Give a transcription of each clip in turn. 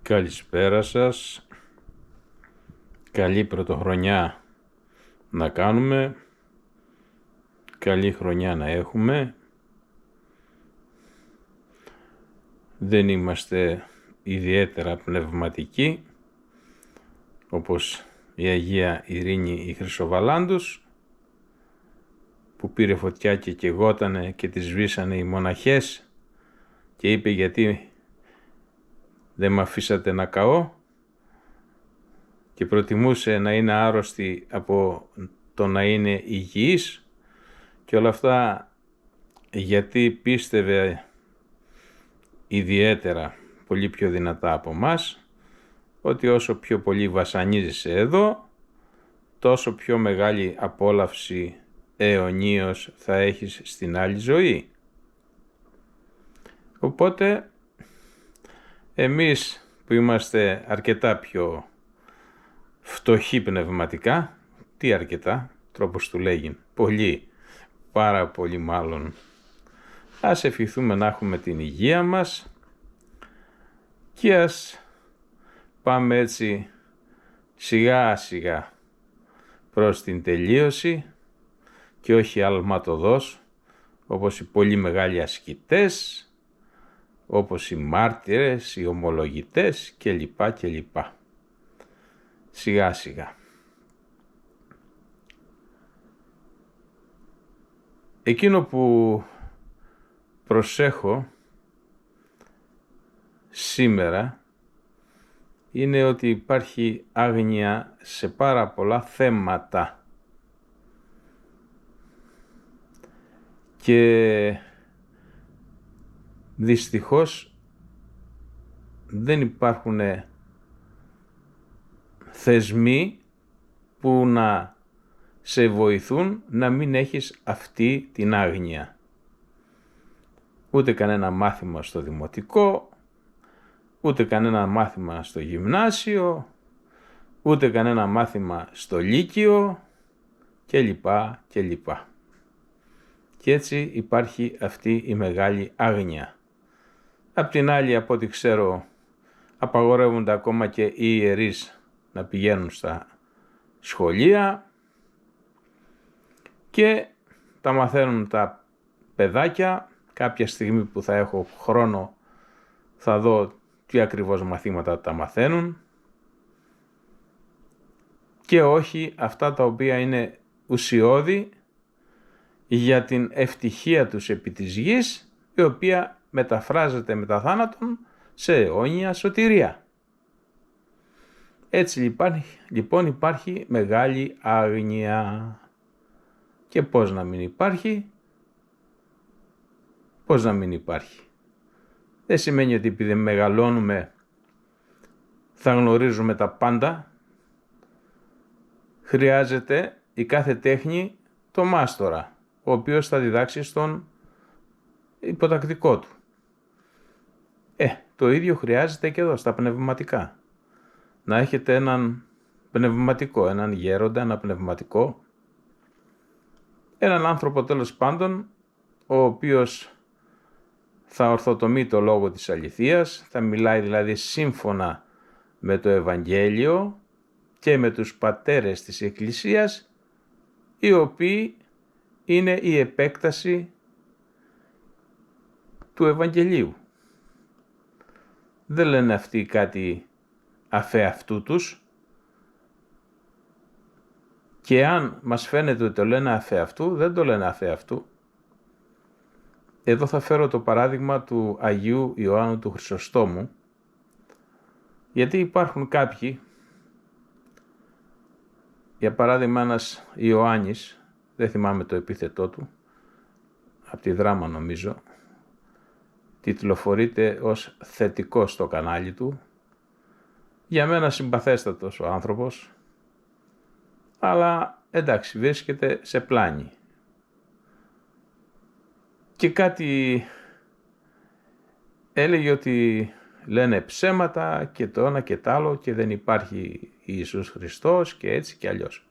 Καλησπέρα σας. Καλή πρωτοχρονιά να κάνουμε. Καλή χρονιά να έχουμε. Δεν είμαστε ιδιαίτερα πνευματικοί, όπως η Αγία Ειρήνη η Χρυσοβαλάντους, που πήρε φωτιά και καιγότανε και τη σβήσανε οι μοναχές και είπε γιατί δεν με αφήσατε να καώ, και προτιμούσε να είναι άρρωστη από το να είναι υγιής, και όλα αυτά γιατί πίστευε ιδιαίτερα, πολύ πιο δυνατά από μας, ότι όσο πιο πολύ βασανίζεσαι εδώ, τόσο πιο μεγάλη απόλαυση αιωνίως θα έχεις στην άλλη ζωή. Οπότε εμείς που είμαστε αρκετά πιο φτωχοί πνευματικά, τι αρκετά, τρόπος του λέγει, πολύ, πάρα πολύ μάλλον, ας ευχηθούμε να έχουμε την υγεία μας και ας πάμε έτσι σιγά σιγά προς την τελείωση και όχι αλματωδώς, όπως οι πολύ μεγάλοι ασκητές, όπως οι μάρτυρες, οι ομολογητές κλπ. Σιγά σιγά. Εκείνο που προσέχω σήμερα είναι ότι υπάρχει άγνοια σε πάρα πολλά θέματα και δυστυχώς δεν υπάρχουν θεσμοί που να σε βοηθούν να μην έχεις αυτή την άγνοια. Ούτε κανένα μάθημα στο δημοτικό, ούτε κανένα μάθημα στο γυμνάσιο, ούτε κανένα μάθημα στο λύκειο κλπ. Και έτσι υπάρχει αυτή η μεγάλη άγνοια. Απ' την άλλη, από ό,τι ξέρω, απαγορεύονται ακόμα και οι ιερείς να πηγαίνουν στα σχολεία και τα μαθαίνουν τα παιδάκια. Κάποια στιγμή που θα έχω χρόνο θα δω τι ακριβώς μαθήματα τα μαθαίνουν και όχι αυτά τα οποία είναι ουσιώδη για την ευτυχία τους επί της γης, η οποία μεταφράζεται μετά θάνατον σε αιώνια σωτηρία. Έτσι λοιπόν υπάρχει μεγάλη άγνοια. Και πώς να μην υπάρχει? Πώς να μην υπάρχει? Δεν σημαίνει ότι επειδή μεγαλώνουμε θα γνωρίζουμε τα πάντα. Χρειάζεται η κάθε τέχνη το μάστορα, ο οποίος θα διδάξει στον υποτακτικό του. Το ίδιο χρειάζεται και εδώ στα πνευματικά. Να έχετε έναν πνευματικό, έναν γέροντα, ένα πνευματικό, έναν άνθρωπο τέλος πάντων, ο οποίος θα ορθοτομεί το λόγο της αληθείας, θα μιλάει δηλαδή σύμφωνα με το Ευαγγέλιο και με τους πατέρες της Εκκλησίας, οι οποίοι είναι η επέκταση του Ευαγγελίου. Δεν λένε αυτοί κάτι αφεαυτού τους, και αν μας φαίνεται ότι το λένε αφεαυτού, δεν το λένε αφεαυτού. Εδώ θα φέρω το παράδειγμα του Αγίου Ιωάννου του Χρυσοστόμου, γιατί υπάρχουν κάποιοι, για παράδειγμα ένας Ιωάννης, δεν θυμάμαι το επίθετό του, από τη Δράμα νομίζω, τιτλοφορείται ως θετικό στο κανάλι του. Για μένα συμπαθέστατος ο άνθρωπος, αλλά εντάξει, βρίσκεται σε πλάνη. Και κάτι έλεγε ότι λένε ψέματα και το ένα και το άλλο και δεν υπάρχει Ιησούς Χριστός και έτσι και αλλιώς.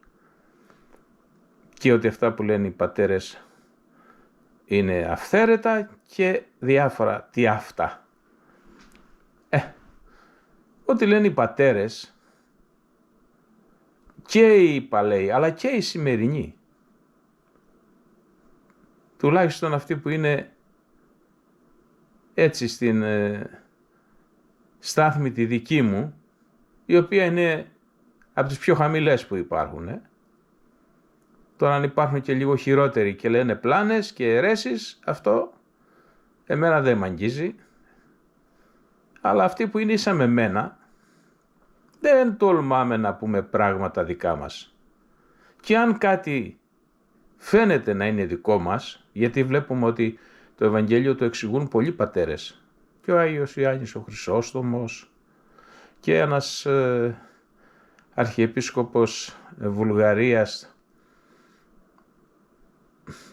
Και ότι αυτά που λένε οι πατέρες είναι αυθαίρετα και διάφορα τι αυτά. ό,τι λένε οι πατέρες, και οι παλαιοί, αλλά και οι σημερινοί, τουλάχιστον αυτοί που είναι έτσι στην στάθμη τη δική μου, η οποία είναι από τις πιο χαμηλές που υπάρχουν. Τώρα αν υπάρχουν και λίγο χειρότεροι και λένε πλάνες και αιρέσεις, αυτό εμένα δεν μ' αγγίζει. Αλλά αυτοί που είναι ίσα με μένα, δεν τολμάμε να πούμε πράγματα δικά μας. Και αν κάτι φαίνεται να είναι δικό μας, γιατί βλέπουμε ότι το Ευαγγέλιο το εξηγούν πολλοί πατέρες, και ο Άγιος Ιωάννης ο Χρυσόστομος και ένας αρχιεπίσκοπος Βουλγαρίας,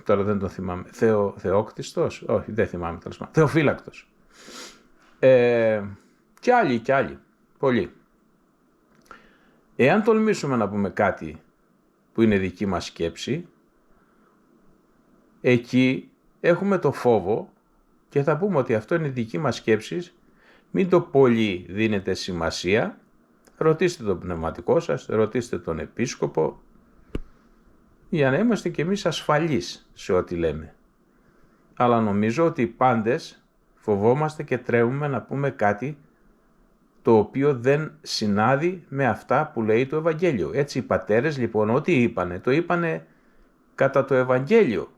τώρα δεν τον θυμάμαι, Θεόκτιστος, όχι δεν θυμάμαι τέλος πάντων, Θεοφύλακτος, και άλλοι, πολλοί. Εάν τολμήσουμε να πούμε κάτι που είναι δική μας σκέψη, εκεί έχουμε το φόβο και θα πούμε ότι αυτό είναι δική μας σκέψη, μην το πολύ δίνετε σημασία, ρωτήστε τον πνευματικό σας, ρωτήστε τον επίσκοπο, για να είμαστε κι εμείς ασφαλείς σε ό,τι λέμε. Αλλά νομίζω ότι οι πάντες φοβόμαστε και τρέμουμε να πούμε κάτι το οποίο δεν συνάδει με αυτά που λέει το Ευαγγέλιο. Έτσι οι πατέρες λοιπόν ό,τι είπανε, το είπανε κατά το Ευαγγέλιο.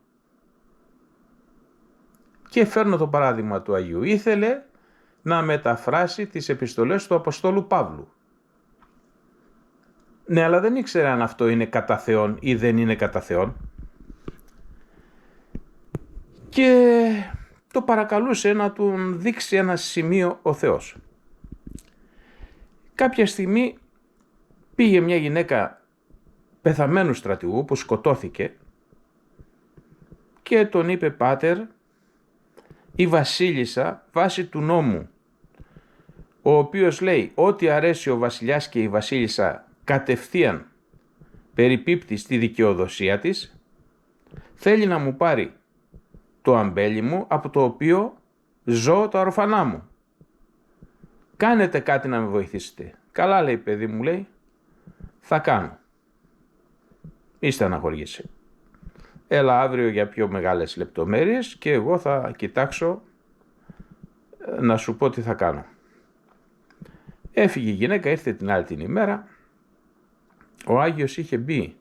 Και φέρνω το παράδειγμα του Αγίου. Ήθελε να μεταφράσει τις επιστολές του Αποστόλου Παύλου. Ναι, αλλά δεν ήξερε αν αυτό είναι κατά Θεόν ή δεν είναι κατά Θεόν. Και το παρακαλούσε να του δείξει ένα σημείο ο Θεός. Κάποια στιγμή πήγε μια γυναίκα πεθαμένου στρατηγού που σκοτώθηκε και τον είπε «Πάτερ, η βασίλισσα βάσει του νόμου, ο οποίος λέει ό,τι αρέσει ο βασιλιάς και η βασίλισσα κατευθείαν περιπίπτει στη δικαιοδοσία της, θέλει να μου πάρει το αμπέλι μου από το οποίο ζω τα ορφανά μου. Κάνετε κάτι να με βοηθήσετε». «Καλά», λέει, παιδί μου, λέει, «θα κάνω». Μη στεναχωριέσαι. Έλα αύριο για πιο μεγάλες λεπτομέρειες και εγώ θα κοιτάξω να σου πω τι θα κάνω. Έφυγε η γυναίκα, ήρθε την άλλη την ημέρα. Ο Άγιος είχε μπει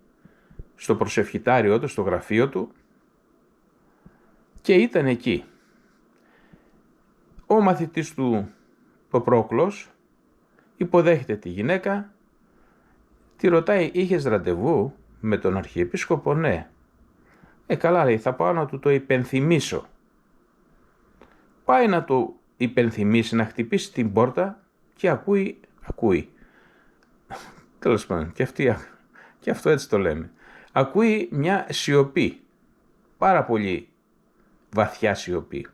στο προσευχητάριό του, στο γραφείο του και ήταν εκεί. Ο μαθητής του, ο Πρόκλος, υποδέχεται τη γυναίκα, τη ρωτάει «Είχες ραντεβού με τον Αρχιεπίσκοπο?» «Ναι». Καλά», λέει, «θα πάω να του το υπενθυμίσω». Πάει να του υπενθυμίσει, να χτυπήσει την πόρτα και ακούει. Τέλος πάντων, και αυτό έτσι το λέμε. Ακούει μια σιωπή, πάρα πολύ βαθιά σιωπή.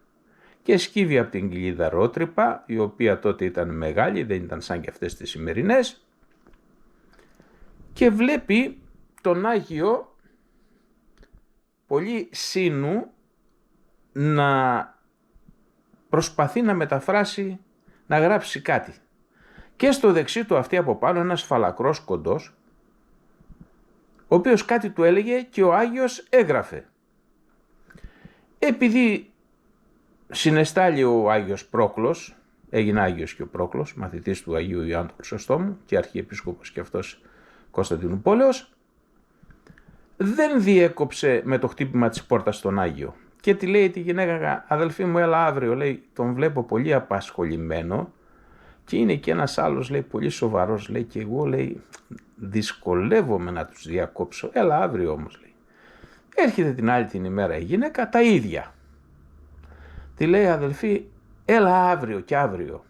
Και σκύβει από την κοιλίδα ρότρυπα, η οποία τότε ήταν μεγάλη, δεν ήταν σαν και αυτές τις σημερινές, και βλέπει τον Άγιο πολύ σύνου να προσπαθεί να μεταφράσει, να γράψει κάτι. Και στο δεξί του αυτή από πάνω ένας φαλακρός κοντός, ο οποίος κάτι του έλεγε και ο Άγιος έγραφε. Επειδή συνεστάλλει ο Άγιος Πρόκλος, έγινε Άγιος και ο Πρόκλος, μαθητής του Αγίου Ιωάννου του Χρυσοστόμου και αρχιεπίσκοπος και αυτός Κωνσταντινούπολεως, δεν διέκοψε με το χτύπημα της πόρτας στον Άγιο. Και τη λέει τη γυναίκα, «Αδελφή μου, έλα αύριο», λέει, «τον βλέπω πολύ απασχολημένο και είναι και ένας άλλος», λέει, «πολύ σοβαρός», λέει, «και εγώ», λέει, «δυσκολεύομαι να τους διακόψω, έλα αύριο όμως», λέει. Έρχεται την άλλη την ημέρα η γυναίκα, τα ίδια. Τη λέει, «Αδελφή, έλα αύριο και αύριο».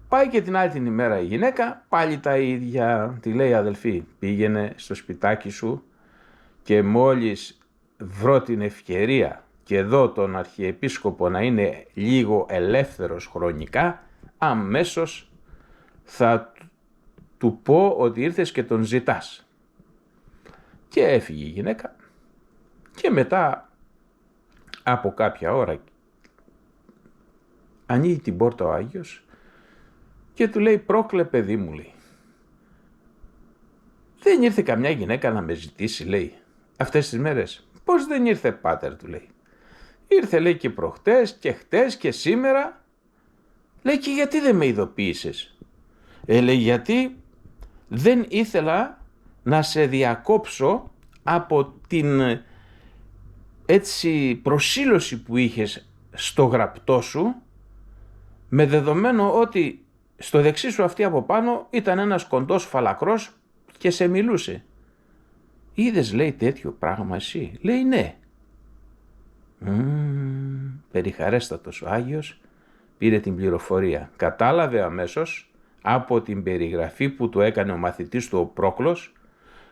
Πάει και την άλλη την ημέρα η γυναίκα, πάλι τα ίδια. Τη λέει, «Αδελφή, πήγαινε στο σπιτάκι σου και μόλις βρω την ευκαιρία και δω τον Αρχιεπίσκοπο να είναι λίγο ελεύθερος χρονικά, αμέσως θα του πω ότι ήρθες και τον ζητάς». Και έφυγε η γυναίκα και μετά από κάποια ώρα ανοίγει την πόρτα ο Άγιος και του λέει, πρόκλε παιδί μου, λέει, δεν ήρθε καμιά γυναίκα να με ζητήσει, λέει, αυτές τις μέρες? Πώς δεν ήρθε, πάτερ, του λέει. Ήρθε, λέει, και προχτές και χτες και σήμερα. Λέει, και γιατί δεν με ειδοποίησες? Λέει, γιατί δεν ήθελα να σε διακόψω από την έτσι προσήλωση που είχες στο γραπτό σου, με δεδομένο ότι στο δεξί σου αυτή από πάνω ήταν ένας κοντός φαλακρός και σε μιλούσε. Είδες, λέει, τέτοιο πράγμα εσύ? Λέει, ναι. Περιχαρέστατος ο Άγιος πήρε την πληροφορία. Κατάλαβε αμέσως από την περιγραφή που του έκανε ο μαθητής του ο Πρόκλος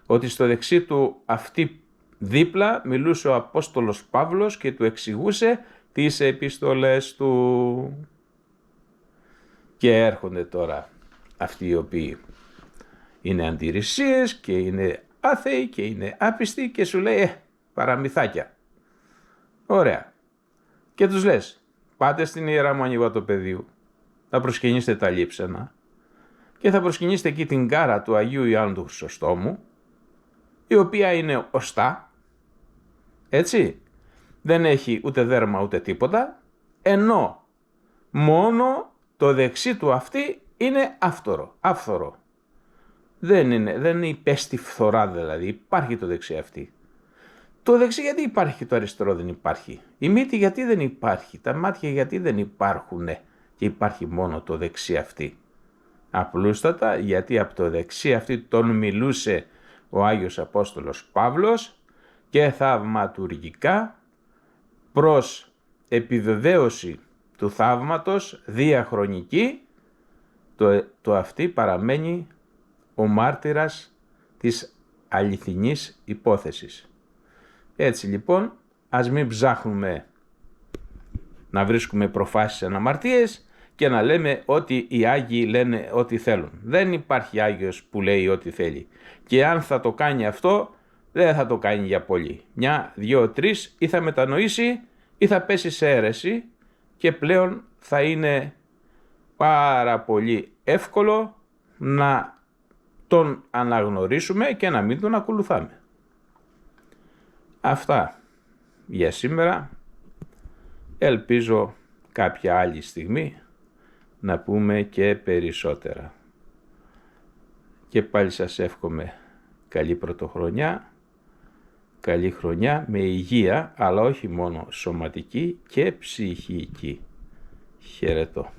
ότι στο δεξί του αυτή δίπλα μιλούσε ο Απόστολος Παύλος και του εξηγούσε τις επιστολές του. Και έρχονται τώρα αυτοί οι οποίοι είναι αντιρρησίες και είναι άθεοι και είναι άπιστοι και σου λέει παραμυθάκια. Ωραία. Και τους λες, πάτε στην Ιερά Μονή Βατοπεδίου, θα προσκυνήσετε τα λείψανα και θα προσκυνήσετε εκεί την κάρα του Αγίου Ιωάννου του Χρυσοστόμου, η οποία είναι οστά, έτσι, δεν έχει ούτε δέρμα ούτε τίποτα, ενώ μόνο το δεξί του αυτή είναι άφθορο. Δεν υπέστη φθορά, δηλαδή υπάρχει το δεξί αυτή. Το δεξί γιατί υπάρχει και το αριστερό δεν υπάρχει? Η μύτη γιατί δεν υπάρχει? Τα μάτια γιατί δεν υπάρχουν και υπάρχει μόνο το δεξί αυτή? Απλούστατα γιατί από το δεξί αυτή τον μιλούσε ο Άγιος Απόστολος Παύλος και θαυματουργικά προς επιβεβαίωση του θαύματος διαχρονική το αυτή παραμένει ο μάρτυρας της αληθινής υπόθεσης. Έτσι λοιπόν, ας μην ψάχνουμε να βρίσκουμε προφάσεις αναμαρτίες και να λέμε ότι οι Άγιοι λένε ό,τι θέλουν. Δεν υπάρχει Άγιος που λέει ό,τι θέλει. Και αν θα το κάνει αυτό, δεν θα το κάνει για πολύ. Μια, δυο, τρεις, ή θα μετανοήσει ή θα πέσει σε αίρεση και πλέον θα είναι πάρα πολύ εύκολο να τον αναγνωρίσουμε και να μην τον ακολουθάμε. Αυτά για σήμερα. Ελπίζω κάποια άλλη στιγμή να πούμε και περισσότερα. Και πάλι σας εύχομαι καλή πρωτοχρονιά, καλή χρονιά με υγεία, αλλά όχι μόνο σωματική και ψυχική. Χαιρετώ.